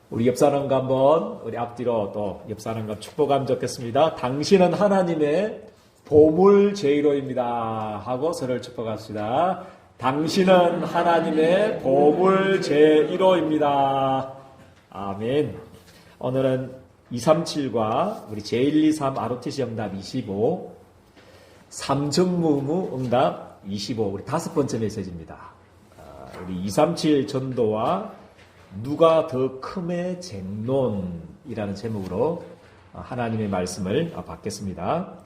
우리 옆 사람과 한번 우리 앞뒤로 또 옆 사람과 축복하면 좋겠습니다. 당신은 하나님의 보물 제일호입니다 하고 서로를 축복합시다. 당신은 하나님의 보물 제1호입니다. 아멘. 오늘은 237과 우리 제123 ROTC 응답 25, 삼천무무 응답 25, 우리 다섯 번째 메시지입니다. 우리 237 전도와 누가 더 큼의 쟁론이라는 제목으로 하나님의 말씀을 받겠습니다.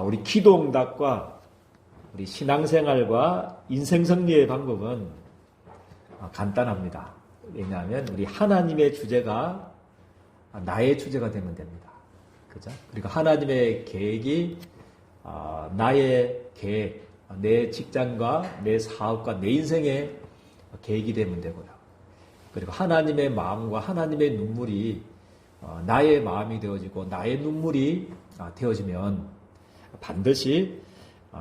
우리 기도 응답과 우리 신앙생활과 인생승리의 방법은 간단합니다. 왜냐하면 우리 하나님의 주제가 나의 주제가 되면 됩니다. 그죠? 그리고 하나님의 계획이 나의 계획, 내 직장과 내 사업과 내 인생의 계획이 되면 되고요. 그리고 하나님의 마음과 하나님의 눈물이 나의 마음이 되어지고 나의 눈물이 되어지면 반드시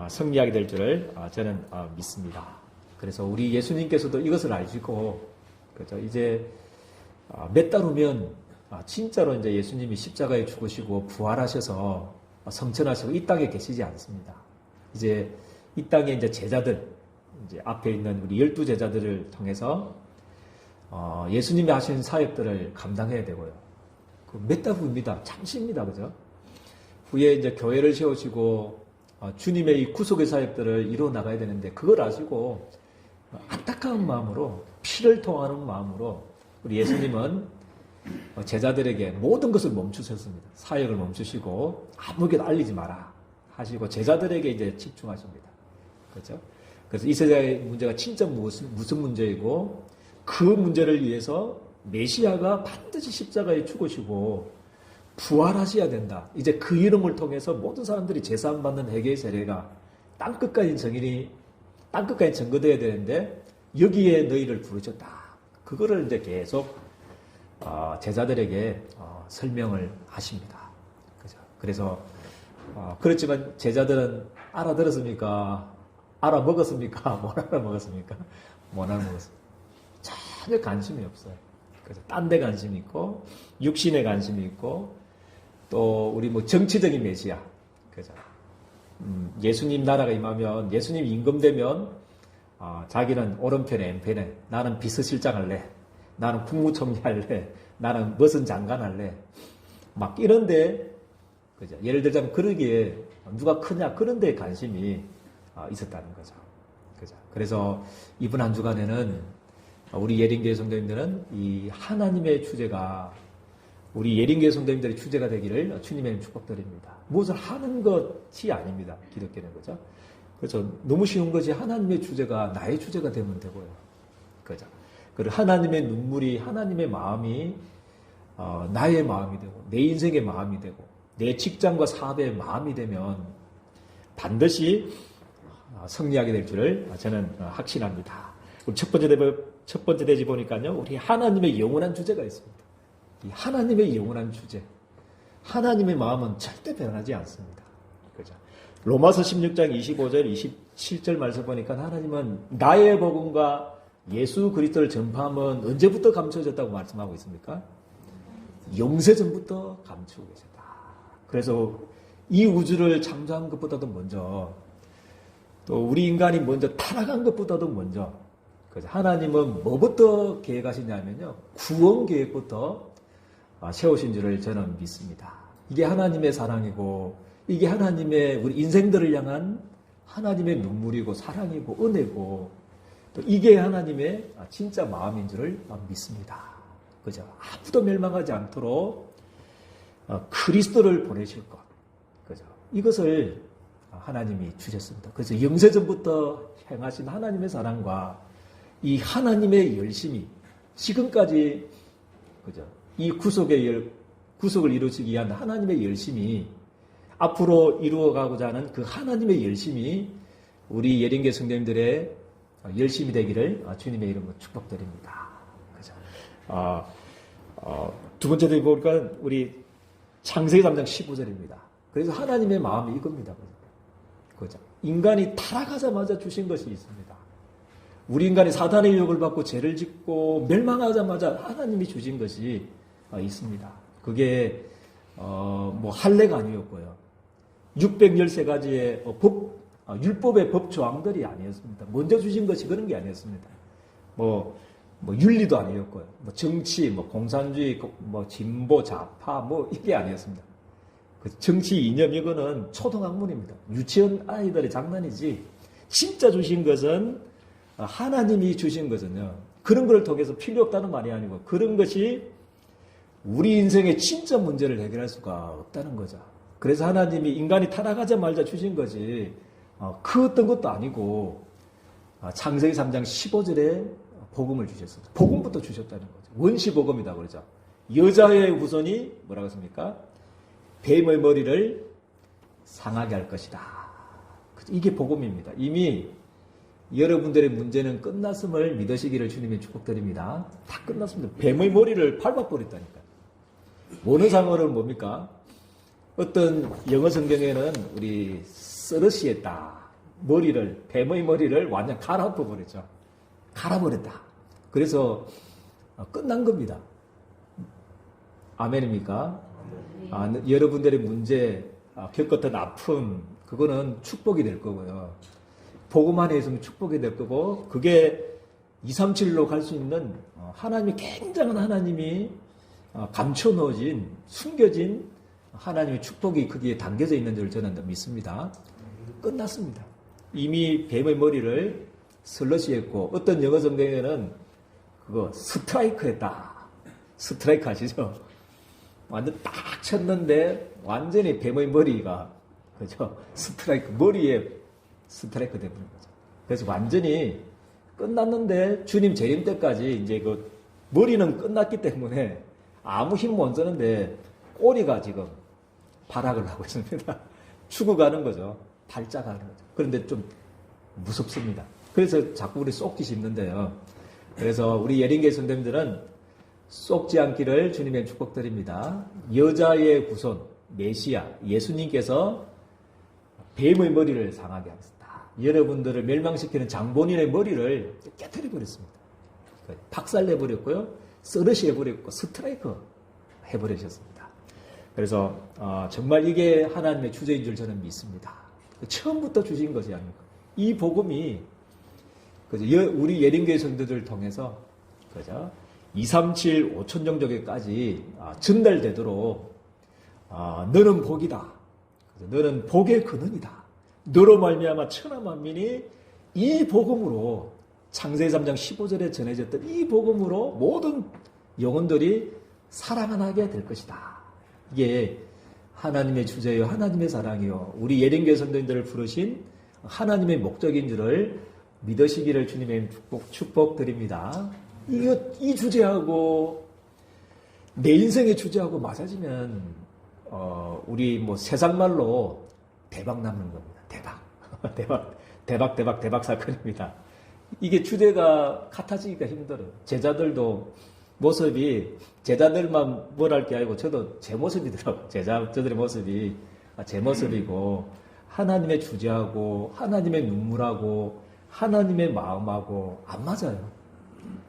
승리하게 될 줄을 저는 믿습니다. 그래서 우리 예수님께서도 이것을 아시고, 그죠? 이제 몇 달 후면 진짜로 이제 예수님이 십자가에 죽으시고 부활하셔서 성천하시고 이 땅에 계시지 않습니다. 이제 이 땅에 이제 제자들, 이제 앞에 있는 우리 12 제자들을 통해서 예수님이 하신 사역들을 감당해야 되고요. 몇 달 후입니다. 잠시입니다. 그죠? 후에 이제 교회를 세우시고 주님의 이 구속의 사역들을 이루어 나가야 되는데 그걸 아시고 안타까운 마음으로 피를 토하는 마음으로 우리 예수님은 제자들에게 모든 것을 멈추셨습니다. 사역을 멈추시고 아무에게도 알리지 마라 하시고 제자들에게 이제 집중하십니다. 그렇죠? 그래서 이 세상의 문제가 진짜 무슨 문제이고 그 문제를 위해서 메시아가 반드시 십자가에 죽으시고 부활하셔야 된다. 이제 그 이름을 통해서 모든 사람들이 제사함 받는 회개의 세례가 땅끝까지 증거되어야 되는데 여기에 너희를 부르셨다. 그거를 이제 계속 제자들에게 설명을 하십니다. 그죠? 그래서 그렇지만 제자들은 알아들었습니까? 알아먹었습니까? 못 알아먹었습니까? 못 알아먹었습니다. 전혀 관심이 없어요. 그래서 딴 데 관심이 있고 육신에 관심이 있고 또 우리 뭐 정치적인 메시아, 그죠? 예수님 나라가 임하면 예수님 임금되면 자기는 오른편에 왼편에 나는 비서실장 할래, 나는 국무총리 할래, 나는 무슨 장관 할래, 막 이런데, 그죠? 예를 들자면 그러기에 누가 크냐 그런 데 관심이 있었다는 거죠. 그죠? 그래서 이번 한 주간에는 우리 예린교회 성도님들은 이 하나님의 주제가 우리 예린교회 성도님들의 주제가 되기를 주님의 축복드립니다. 무엇을 하는 것이 아닙니다. 기독교는. 그죠? 그래서 너무 쉬운 것이 하나님의 주제가 나의 주제가 되면 되고요. 그죠? 그리고 하나님의 눈물이 하나님의 마음이 나의 마음이 되고 내 인생의 마음이 되고 내 직장과 사업의 마음이 되면 반드시 승리하게 될 줄을 저는 확신합니다. 첫 번째 대지 보니까요, 우리 하나님의 영원한 주제가 있습니다. 이 하나님의 영원한 주제, 하나님의 마음은 절대 변하지 않습니다. 그죠? 로마서 16장 25절, 27절 말씀 보니까 하나님은 나의 복음과 예수 그리스도를 전파하면 언제부터 감춰졌다고 말씀하고 있습니까? 영세전부터 감추고 계셨다. 그래서 이 우주를 창조한 것보다도 먼저, 또 우리 인간이 먼저 타락한 것보다도 먼저, 그래서 하나님은 뭐부터 계획하시냐면요, 구원 계획부터 세우신 줄을 저는 믿습니다. 이게 하나님의 사랑이고 이게 하나님의 우리 인생들을 향한 하나님의 눈물이고 사랑이고 은혜고 또 이게 하나님의 진짜 마음인 줄을 믿습니다. 그죠? 아무도 멸망하지 않도록 그리스도를 보내실 것. 그죠? 이것을 하나님이 주셨습니다. 그래서 영세전부터 행하신 하나님의 사랑과 이 하나님의 열심이 지금까지, 그죠? 이 구속을 이루시기 위한 하나님의 열심이 앞으로 이루어가고자 하는 그 하나님의 열심이 우리 예린교회 성도님들의 열심이 되기를 주님의 이름으로 축복드립니다. 그죠? 두 번째 대 보니까 우리 창세기 3장 15절입니다. 그래서 하나님의 마음이 이겁니다. 그죠? 인간이 타락하자마자 주신 것이 있습니다. 우리 인간이 사단의 유혹을 받고 죄를 짓고 멸망하자마자 하나님이 주신 것이 있습니다. 그게 뭐 할례가 아니었고요. 613가지의 율법의 법 조항들이 아니었습니다. 먼저 주신 것이 그런 게 아니었습니다. 뭐 윤리도 아니었고요. 뭐 정치, 뭐 공산주의, 뭐 진보, 좌파, 뭐 이게 아니었습니다. 그 정치 이념 이거는 초등학문입니다. 유치원 아이들의 장난이지. 진짜 주신 것은 하나님이 주신 것은요. 그런 걸 통해서 필요 없다는 말이 아니고 그런 것이 우리 인생의 진짜 문제를 해결할 수가 없다는 거죠. 그래서 하나님이 인간이 타락하자마자 주신 것이 그 어떤 것도 아니고 창세기 3장 15절에 복음을 주셨습니다. 복음부터 주셨다는 거죠. 원시복음이다 그러죠. 여자의 후손이 뭐라고 했습니까? 뱀의 머리를 상하게 할 것이다. 이게 복음입니다. 이미 여러분들의 문제는 끝났음을 믿으시기를 주님의 축복드립니다. 다 끝났습니다. 뱀의 머리를 밟아버렸다니까요. 원어상어는 뭡니까? 어떤 영어 성경에는 우리 쓰러시했다. 머리를, 뱀의 머리를 완전 갈아엎어버렸죠. 갈아버렸다. 그래서 끝난 겁니다. 아멘입니까? 여러분들의 문제, 겪었던 아픔, 그거는 축복이 될 거고요. 복음 안에 있으면 축복이 될 거고, 그게 237로 갈 수 있는 하나님이 굉장한 하나님이 감춰 넣어진, 숨겨진 하나님의 축복이 거기에 담겨져 있는 줄 저는 믿습니다. 끝났습니다. 이미 뱀의 머리를 슬러시했고, 어떤 영어 성경에는 그거 스트라이크 했다. 스트라이크 아시죠? 완전 딱 쳤는데 완전히 뱀의 머리가, 그죠? 스트라이크, 머리에 스트라이크 되버린 거죠. 그래서 완전히 끝났는데 주님 재림 때까지 이제 그 머리는 끝났기 때문에 아무 힘 못 쓰는데 꼬리가 지금 발악을 하고 있습니다. 죽어가는 거죠. 발작하는 거죠. 그런데 좀 무섭습니다. 그래서 자꾸 우리 쏟기 싶는데요. 그래서 우리 예린교회 성도님들은 쏟지 않기를 주님의 축복드립니다. 여자의 후손 메시아 예수님께서 뱀의 머리를 상하게 하셨다. 여러분들을 멸망시키는 장본인의 머리를 깨뜨려 버렸습니다. 박살내버렸고요. 쓰러시 해버렸고 스트라이크 해버리셨습니다. 그래서 정말 이게 하나님의 주제인 줄 저는 믿습니다. 처음부터 주신 것이 아니고 이 복음이 우리 예린교회 성도들을 통해서 그죠? 237 5천 정도까지 전달되도록 너는 복이다. 너는 복의 근원이다. 너로 말미암아 천하 만민이 이 복음으로 창세기 3장 15절에 전해졌던 이 복음으로 모든 영혼들이 사랑하게 될 것이다. 이게 하나님의 주제요, 하나님의 사랑이요. 우리 예린교회 성도님들을 부르신 하나님의 목적인 줄을 믿으시기를 주님의 축복드립니다. 이 주제하고 내 인생의 주제하고 맞아지면 우리 뭐 세상 말로 대박 남는 겁니다. 대박 사건입니다. 이게 주제가 같아지기가 힘들어요. 제자들도 모습이 제자들만 뭘 할 게 아니고 저도 제 모습이더라고요. 제자들의 모습이 제 모습이고 하나님의 주제하고 하나님의 눈물하고 하나님의 마음하고 안 맞아요.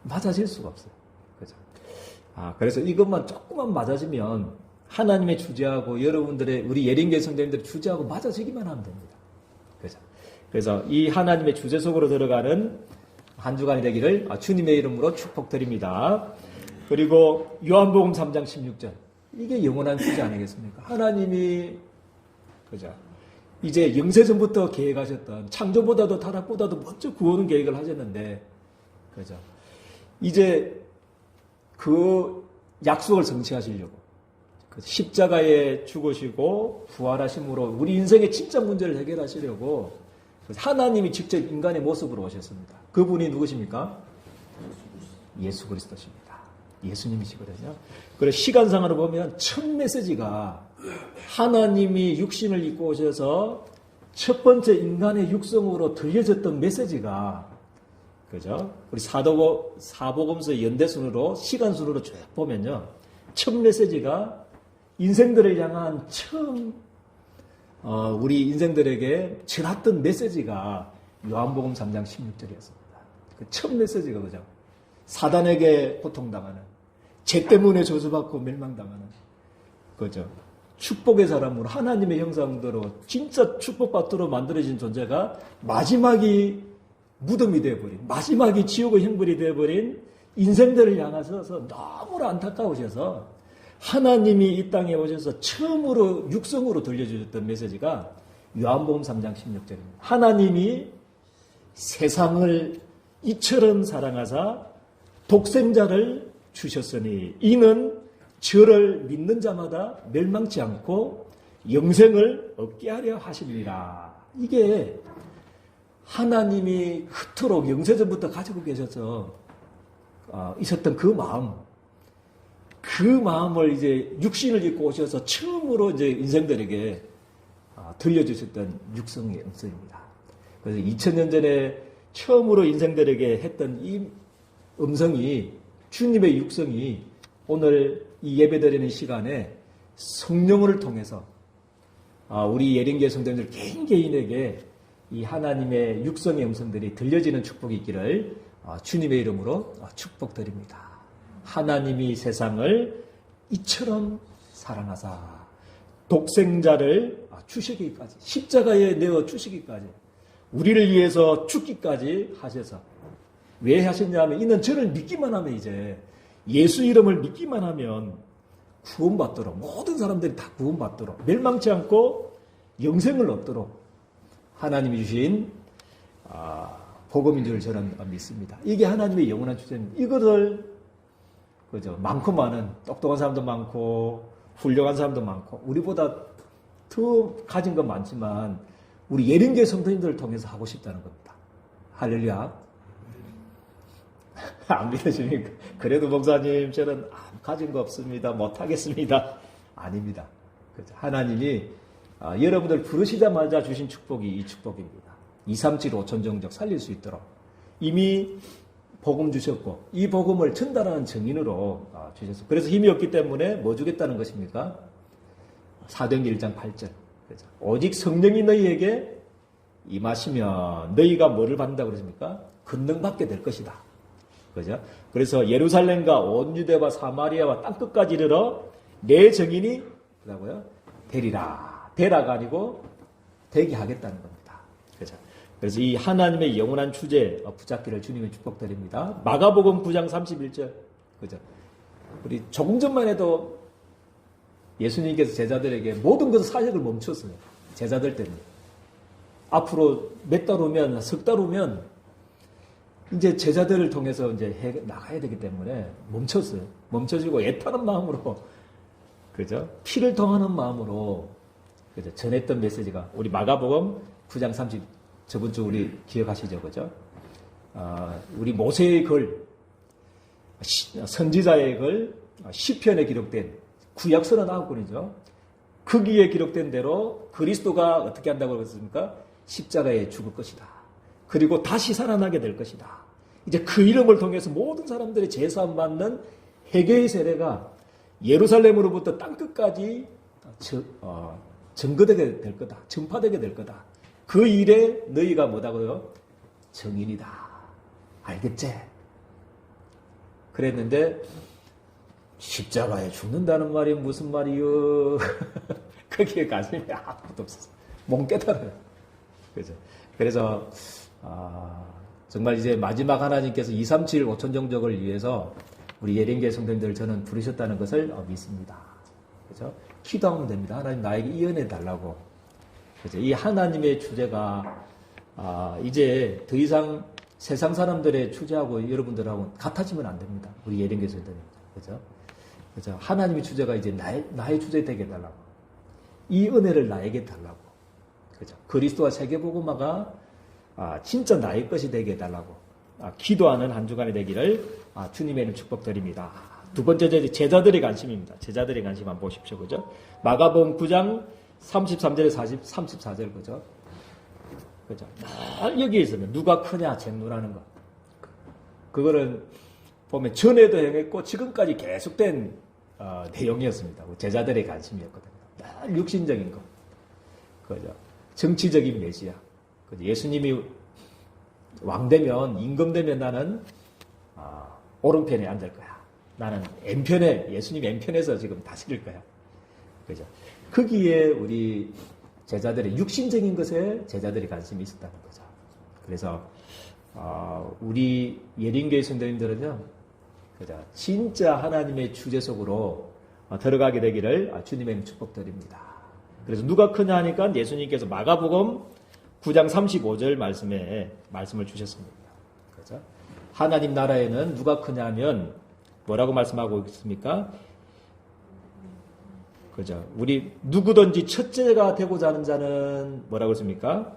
맞아질 수가 없어요. 그죠? 그래서 이것만 조금만 맞아지면 하나님의 주제하고 여러분들의 우리 예린교회 성도님들의 주제하고 맞아지기만 하면 됩니다. 그죠? 그래서 이 하나님의 주제 속으로 들어가는 한 주간이 되기를 주님의 이름으로 축복드립니다. 그리고 요한복음 3장 16절. 이게 영원한 주제 아니겠습니까? 하나님이 그죠? 이제 영세전부터 계획하셨던 창조보다도 타락보다도 먼저 구원의 계획을 하셨는데 그죠? 이제 그 약속을 성취하시려고 십자가에 죽으시고 부활하심으로 우리 인생의 진짜 문제를 해결하시려고 하나님이 직접 인간의 모습으로 오셨습니다. 그분이 누구십니까? 예수 그리스도십니다. 예수님이시거든요. 그래서 시간상으로 보면 첫 메시지가 하나님이 육신을 입고 오셔서 첫 번째 인간의 육성으로 들려졌던 메시지가 그죠? 우리 사복음서 연대순으로 시간순으로 쭉 보면요. 첫 메시지가 인생들을 향한 처음 우리 인생들에게 전했던 메시지가 요한복음 3장 16절이었습니다. 첫 메시지거든요. 사단에게 고통당하는, 죄 때문에 저주받고 멸망당하는 거죠. 축복의 사람으로 하나님의 형상대로 진짜 축복받도록 만들어진 존재가 마지막이 무덤이 되어버린, 마지막이 지옥의 형벌이 되어버린 인생들을 향하셔서 너무나 안타까우셔서 하나님이 이 땅에 오셔서 처음으로 육성으로 들려주셨던 메시지가 요한복음 3장 16절입니다. 하나님이 세상을 이처럼 사랑하사 독생자를 주셨으니 이는 저를 믿는 자마다 멸망치 않고 영생을 얻게 하려 하십니다. 이게 하나님이 그토록 영세전부터 가지고 계셔서 있었던 그 마음을 이제 육신을 입고 오셔서 처음으로 이제 인생들에게 들려주셨던 육성의 음성입니다. 그래서 2000년 전에 처음으로 인생들에게 했던 이 음성이, 주님의 육성이 오늘 이 예배드리는 시간에 성령을 통해서 우리 예린교회 성도님들 개인에게 이 하나님의 육성의 음성들이 들려지는 축복이 있기를 주님의 이름으로 축복드립니다. 하나님이 세상을 이처럼 사랑하사 독생자를 주시기까지, 십자가에 내어 주시기까지, 우리를 위해서 죽기까지 하셔서, 왜 하셨냐면 이는 저를 믿기만 하면, 이제 예수 이름을 믿기만 하면 구원받도록, 모든 사람들이 다 구원받도록, 멸망치 않고 영생을 얻도록 하나님이 주신 복음인 줄 저는 믿습니다. 이게 하나님의 영원한 주제입니다. 이거를 그죠, 많고 많은 똑똑한 사람도 많고 훌륭한 사람도 많고 우리보다 더 가진 건 많지만 우리 예린교회 성도님들을 통해서 하고 싶다는 겁니다. 할렐루야. 안 믿으십니까? 그래도 목사님 저는 가진 거 없습니다. 못하겠습니다. 아닙니다. 그죠? 하나님이 여러분들 부르시자마자 주신 축복이 이 축복입니다. 237 5천 정적 살릴 수 있도록 이미 복음 주셨고 이 복음을 전달하는 증인으로 주셨어요. 그래서 힘이 없기 때문에 뭐 주겠다는 것입니까? 사도행전 1장 8절. 그죠? 오직 성령이 너희에게 임하시면 너희가 뭐를 받는다고 그러십니까? 권능 받게 될 것이다. 그죠? 그래서 예루살렘과 온 유대와 사마리아와 땅끝까지 이르러 내 증인이 뭐라고요? 되리라. 되라가 아니고 되게 하겠다는 겁니다. 그죠? 그래서 이 하나님의 영원한 주제 붙잡기를 주님의 축복드립니다. 마가복음 9장 31절. 그죠? 우리 조금 전만 해도 예수님께서 제자들에게 모든 것을 사역을 멈췄어요. 제자들 때문에. 앞으로 몇 달 후면, 석 달 후면 이제 제자들을 통해서 이제 나가야 되기 때문에 멈췄어요. 멈춰지고 애타는 마음으로, 그죠? 피를 통하는 마음으로, 그죠? 전했던 메시지가 우리 마가복음 9장 30, 저번 주 우리 기억하시죠? 그죠? 우리 모세의 글, 선지자의 글, 시편에 기록된 구약 39권이죠. 거기에 기록된 대로 그리스도가 어떻게 한다고 그랬습니까? 십자가에 죽을 것이다. 그리고 다시 살아나게 될 것이다. 이제 그 이름을 통해서 모든 사람들이 제사함 받는 회개의 세례가 예루살렘으로부터 땅끝까지 증거되게 될 거다. 전파되게 될 거다. 그 일에 너희가 뭐다고요? 증인이다. 알겠지? 그랬는데 십자가에 죽는다는 말이 무슨 말이요? 거기에 가슴이 아무것도 없었어. 못 깨달아요. 그죠? 그래서 정말 이제 마지막 하나님께서 237 5천 정적을 위해서 우리 예린교회 성도님들을 저는 부르셨다는 것을 믿습니다. 그죠? 기도하면 됩니다. 하나님 나에게 이 은혜 달라고. 그죠? 이 하나님의 주제가 이제 더 이상 세상 사람들의 주제하고 여러분들하고 같아지면 안 됩니다. 우리 예린교회 성도님. 그죠? 그죠? 하나님의 주제가 이제 나의 주제 되게 달라고. 이 은혜를 나에게 달라고. 그죠? 그리스도와 세계복음화가 진짜 나의 것이 되게 해달라고 기도하는 한 주간이 되기를 주님의 이름 축복드립니다. 두 번째 제자들의 관심입니다. 제자들의 관심 한번 보십시오. 그죠? 마가복음 9장 33절에 34절 그죠? 그죠? 여기에 있으면 누가 크냐 쟁론하는 거. 그거는 보면 전에도 행했고 지금까지 계속된 내용이었습니다. 제자들의 관심이었거든요. 늘 육신적인 거. 그죠? 정치적인 메시아. 예수님이 왕 되면, 임금 되면 나는 오른편에 앉을 거야. 나는 N편에, 예수님 N편에서 지금 다스릴 거야. 그죠? 거기에 우리 제자들의 육신적인 것에 제자들이 관심이 있었다는 거죠. 그래서 우리 예린교회 성도님들은요, 그죠? 진짜 하나님의 주제 속으로 들어가게 되기를 주님의 축복드립니다. 그래서 누가 크냐 하니까 예수님께서 마가복음 9장 35절 말씀을 주셨습니다. 그죠? 하나님 나라에는 누가 크냐 하면 뭐라고 말씀하고 있습니까? 그죠? 우리 누구든지 첫째가 되고자 하는 자는 뭐라고 했습니까?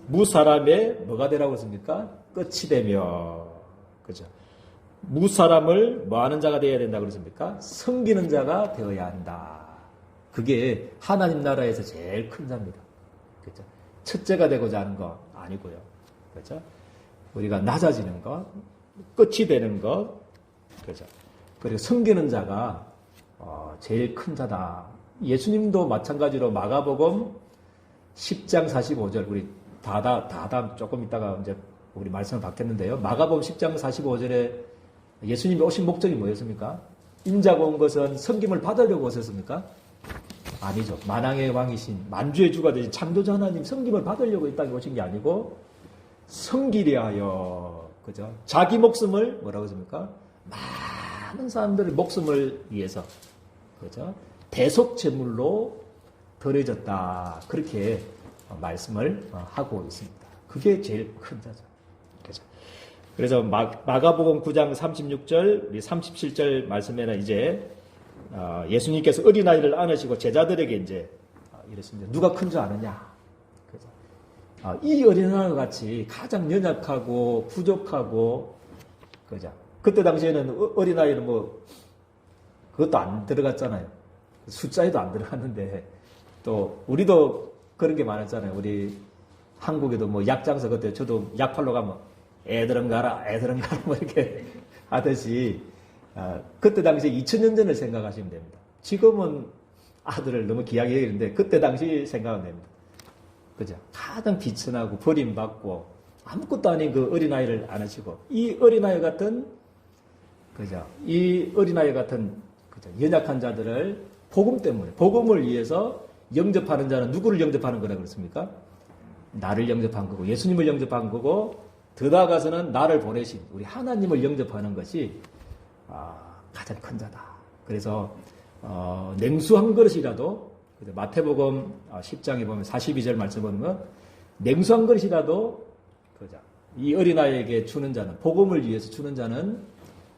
무사람의 뭐가 되라고 했습니까? 끝이 되며. 그죠? 무사람을 뭐 하는 자가 되어야 된다고 그랬습니까? 섬기는 자가 되어야 한다. 그게 하나님 나라에서 제일 큰 자입니다. 그죠? 첫째가 되고자 하는 거 아니고요. 그죠? 우리가 낮아지는 것, 끝이 되는 것, 그죠? 그리고 섬기는 자가 제일 큰 자다. 예수님도 마찬가지로 마가복음 10장 45절, 우리 다다 조금 있다가 이제 우리 말씀을 받겠는데요. 마가복음 10장 45절에 예수님이 오신 목적이 뭐였습니까? 인자가 온 것은 섬김을 받으려고 오셨습니까? 아니죠. 만왕의 왕이신 만주의 주가 되신 창조자 하나님 섬김을 받으려고 이 땅에 오신 게 아니고 섬기려 하여, 그죠? 자기 목숨을 뭐라고 했습니까? 많은 사람들의 목숨을 위해서, 그죠? 대속 제물로 드려졌다. 그렇게 말씀을 하고 있습니다. 그게 제일 큰 자죠. 그죠? 그래서 마가복음 9장 36절, 우리 37절 말씀에는 이제 예수님께서 어린아이를 안으시고 제자들에게 이제 이랬습니다. 누가 큰 줄 아느냐? 그죠? 이 어린아이와 같이 가장 연약하고 부족하고, 그죠? 그때 당시에는 어린아이는 뭐 그것도 안 들어갔잖아요. 숫자에도 안 들어갔는데, 또 우리도 그런 게 많았잖아요. 우리 한국에도 뭐 약장서, 그때 저도 약 팔러 가면 애들은 가라 뭐 이렇게 하듯이, 그때 당시에 2000년 전을 생각하시면 됩니다. 지금은 아들을 너무 귀하게 여기는데 그때 당시 생각은 됩니다. 그죠? 가장 비천하고 버림받고 아무것도 아닌 그 어린아이를 안으시고, 이 어린아이 같은, 그죠? 이 어린아이 같은, 그죠? 연약한 자들을 복음 때문에, 복음을 위해서 영접하는 자는 누구를 영접하는 거라고 그랬습니까? 나를 영접한 거고, 예수님을 영접한 거고, 더 나아가서는 나를 보내신 우리 하나님을 영접하는 것이 가장 큰 자다. 그래서 냉수 한 그릇이라도, 마태복음 10장에 보면 42절 말씀 보면 냉수 한 그릇이라도, 그죠? 이 어린아이에게 주는 자는, 복음을 위해서 주는 자는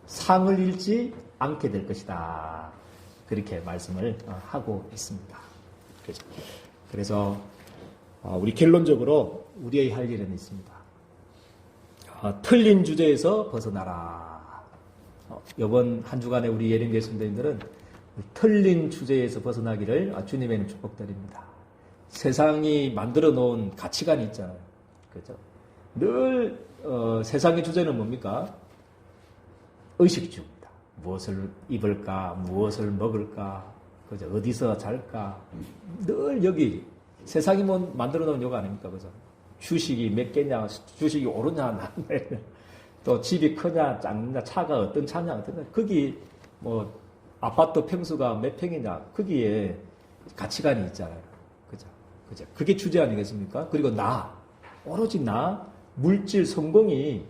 상을 잃지 않게 될 것이다. 그렇게 말씀을 하고 있습니다. 그죠? 그래서 우리 결론적으로 우리의 할 일은 있습니다. 틀린 주제에서 벗어나라. 이번 한 주간에 우리 예림교회 성도님들은 틀린 주제에서 벗어나기를 주님의 축복드립니다. 세상이 만들어 놓은 가치관이 있잖아요. 그죠? 늘 세상의 주제는 뭡니까? 의식주입니다. 무엇을 입을까, 무엇을 먹을까, 그죠? 어디서 잘까, 늘 여기 세상이 뭐 만들어 놓은 요가 아닙니까, 그죠? 주식이 몇 개냐, 주식이 오르냐, 낮냐, 또 집이 크냐, 작냐, 차가 어떤 차냐, 어떤 차, 거기 뭐 아파트 평수가 몇 평이냐, 거기에 가치관이 있잖아요, 그죠? 그죠? 그게 주제 아니겠습니까? 그리고 오로지 물질 성공이,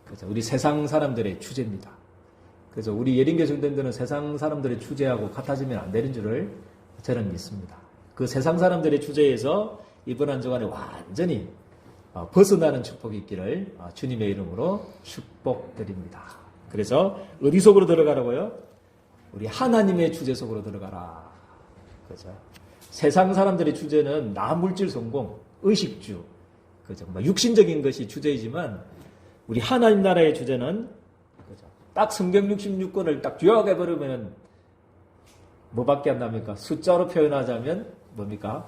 그죠? 우리 세상 사람들의 주제입니다. 그래서 우리 예린교회 성도님들은 세상 사람들의 주제하고 같아지면 안 되는 줄을 저는 믿습니다. 그 세상 사람들의 주제에서 이번 한 주간에 완전히 벗어나는 축복이 있기를 주님의 이름으로 축복드립니다. 그래서 어디 속으로 들어가라고요? 우리 하나님의 주제 속으로 들어가라. 그죠? 세상 사람들의 주제는 물질 성공, 의식주, 그죠? 육신적인 것이 주제이지만 우리 하나님 나라의 주제는, 그죠? 딱 성경 66권을 딱 요약해버리면 뭐밖에 안 납니까? 숫자로 표현하자면 뭡니까?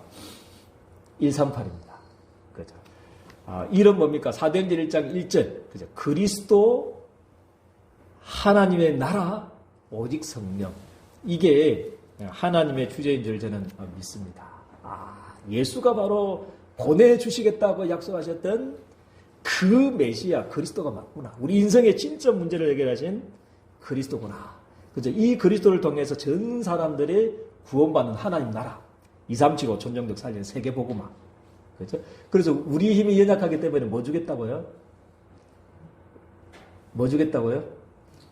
138입니다. 그죠? 이름 뭡니까? 사도행전 1장 1절. 그죠? 그리스도 하나님의 나라 오직 성령. 이게 하나님의 주제인 줄 저는 믿습니다. 예수가 바로 보내주시겠다고 약속하셨던 그 메시아 그리스도가 맞구나. 우리 인생의 진짜 문제를 해결하신 그리스도구나. 그죠? 이 그리스도를 통해서 전 사람들이 구원받는 하나님 나라. 237 5천 정도 살리는 세계 복음화. 그죠? 그래서 우리 힘이 연약하기 때문에 뭐 주겠다고요? 뭐 주겠다고요?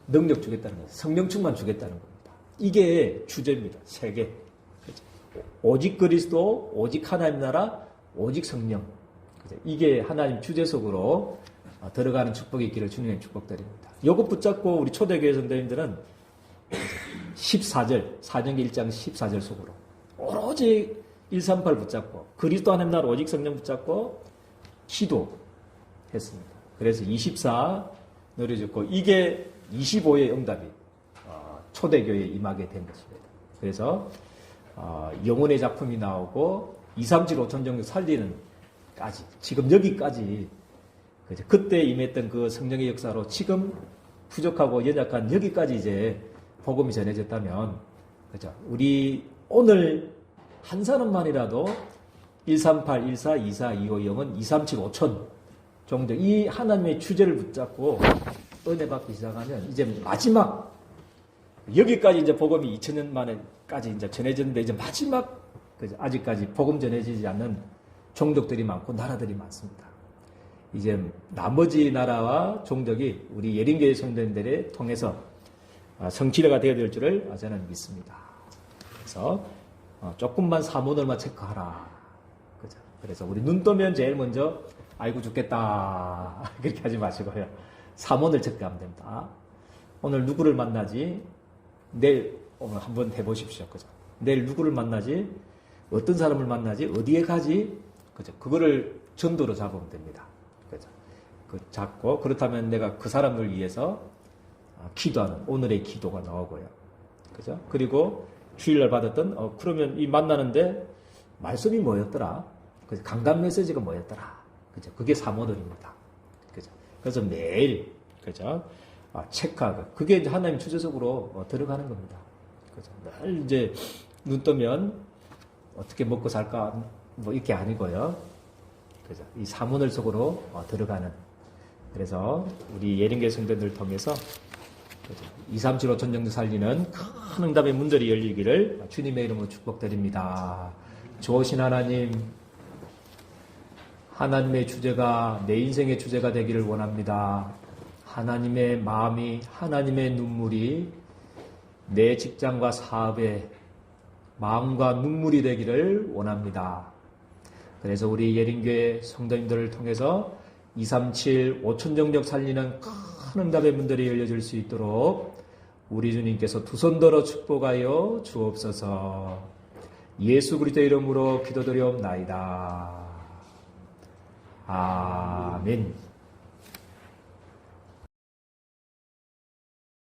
능력 주겠다는 거예요. 성령 충만 주겠다는 겁니다. 이게 주제입니다. 세계. 그죠? 오직 그리스도, 오직 하나님 나라, 오직 성령. 그죠? 이게 하나님 주제 속으로 들어가는 축복이 있기를 주님의 축복드립니다. 요거 붙잡고 우리 초대교회 성도님들은 14절, 사정기 1장 14절 속으로 오로지 138 붙잡고 그리스도 하나님 나라 오직 성령 붙잡고 기도했습니다. 그래서 24 노래 짓고 이게 25의 응답이 초대교회에 임하게 된 것입니다. 그래서 영혼의 작품이 나오고 237 5천 정도 살리는 까지 지금 여기까지 그때 임했던 그 성령의 역사로 지금 부족하고 연약한 여기까지 이제 복음이 전해졌다면 그죠? 우리 오늘 한 사람만이라도 138, 14, 24, 250은 237, 5천 정도 이 하나님의 주제를 붙잡고 은혜 받기 시작하면 이제 마지막 여기까지 이제 복음이 2000년 만에까지 이제 전해졌는데 이제 마지막 그죠? 아직까지 복음 전해지지 않는 종족들이 많고 나라들이 많습니다. 이제 나머지 나라와 종족이 우리 예린교회 성도님들을 통해서 성취가 되어야 될 줄을 저는 믿습니다. 그래서 조금만 사문을만 체크하라. 그죠? 그래서 우리 눈 뜨면 제일 먼저 아이고 죽겠다 그렇게 하지 마시고요. 사문을 체크하면 됩니다. 오늘 누구를 만나지? 내일 오늘 한번 해보십시오. 그죠? 내일 누구를 만나지? 어떤 사람을 만나지? 어디에 가지? 그죠? 그거를 전도로 잡으면 됩니다. 그죠? 그 잡고 그렇다면 내가 그 사람을 위해서 기도하는 오늘의 기도가 나오고요. 그죠? 그리고 주일날 받았던 그러면 이 만나는데 말씀이 뭐였더라? 그죠? 강간 메시지가 뭐였더라? 그죠? 그게 사모들입니다. 그죠? 그래서 매일 그죠? 체크하고 그게 이제 하나님 주제적으로 들어가는 겁니다. 그죠? 늘 이제 눈 뜨면 어떻게 먹고 살까 뭐 이게 아니고요. 그죠? 이 사문을 속으로 들어가는. 그래서 우리 예린교회 성도들 통해서 237 5천 정도 살리는 큰 응답의 문들이 열리기를 주님의 이름으로 축복드립니다. 좋으신 하나님, 하나님의 주제가 내 인생의 주제가 되기를 원합니다. 하나님의 마음이, 하나님의 눈물이 내 직장과 사업에 마음과 눈물이 되기를 원합니다. 그래서 우리 예린교회 성도님들을 통해서 237 5천 정력 살리는 큰 응답의 문들이 열려질 수 있도록 우리 주님께서 두 손 들어 축복하여 주옵소서. 예수 그리스도 이름으로 기도드리옵나이다. 아멘.